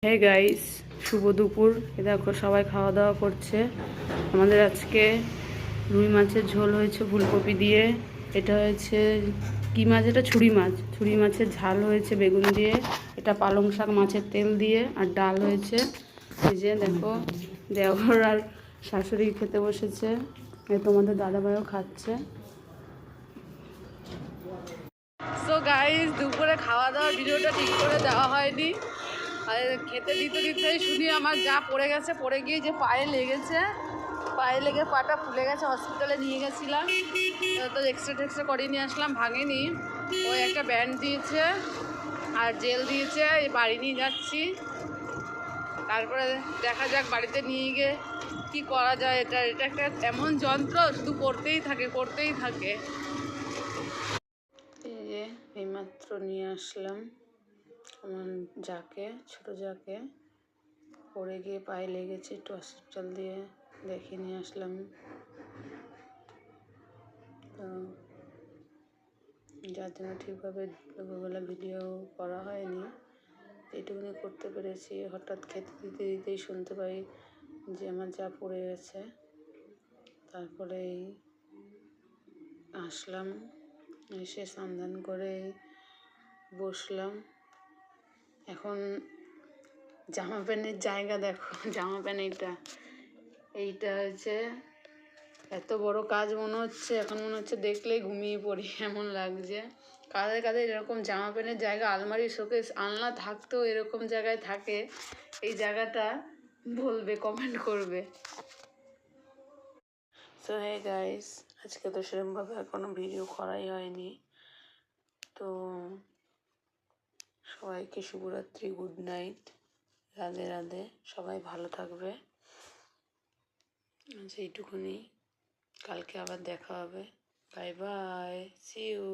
Hey guys, শুভ দুপুর। দেখো সবাই খাওয়া দাওয়া করছে। আমাদের আজকে রুই মাছের ঝোল হয়েছে ফুলকপি দিয়ে। এটা হয়েছে কি মাছ? এটা ছুরি মাছের ঝাল হয়েছে বেগুন দিয়ে। এটা পালং শাক মাছের তেল দিয়ে। আর ডাল হয়েছে। এই যে দেখো, দেওর আর শাশুড়ি খেতে বসেছে। তোমাদের দাদাভাইও খাচ্ছে। সো গাইস, দুপুরে খাওয়া দাওয়ার ভিডিওটা ঠিক করে দেওয়া হয়নি। আর খেতে দিতেই শুনি আমার যা পড়ে গেছে, পড়ে গিয়ে যে পায়ে লেগেছে, পায়ে লেগে পাটা ফুলে গেছে। হসপিটালে নিয়ে গেছিলাম, তো এক্সরে করে নিয়ে আসলাম, ভাঙেনি। ওই একটা ব্যান্ড দিয়েছে আর জেল দিয়েছে, এই বাড়ি নিয়ে যাচ্ছি। তারপরে দেখা যাক বাড়িতে নিয়ে গিয়ে কী করা যায়। এটা একটা এমন যন্ত্র, শুধু করতেই থাকে। এই যে এইমাত্র নিয়ে আসলাম আমার ছোটো যাকে পড়ে গিয়ে পায়ে লেগেছে, একটু হসপিটাল দিয়ে দেখিয়ে নিয়ে আসলাম। তো যার জন্য ঠিকভাবে দুপুরবেলা ভিডিও করা হয়নি, এইটুকুনি করতে পেরেছি। হঠাৎ খেতে দিতেই শুনতে পাই যে আমার যা পড়ে গেছে। তারপরেই আসলাম, এসে স্নান করে বসলাম। এখন জামা প্যান্টের জায়গা দেখো, জামা প্যান্ট এইটা হচ্ছে এত বড় কাজ মনে হচ্ছে। এখন মনে হচ্ছে দেখলেই ঘুমিয়ে পড়ি, এমন লাগছে। কাদের এরকম জামা প্যান্টের জায়গা, আলমারি শোকেস আলনা থাকতেও এরকম জায়গায় থাকে, এই জায়গাটা বলবে, কমেন্ট করবে। সো হে গাইস, আজকে তো সেরকমভাবে আর কোনো ভিডিও করাই হয়নি। তো সবাইকে শুভরাত্রি, গুড নাইট, রাধে রাধে। সবাই ভালো থাকবে। এইটুকুনি, কালকে আবার দেখা হবে। Bye bye, see you.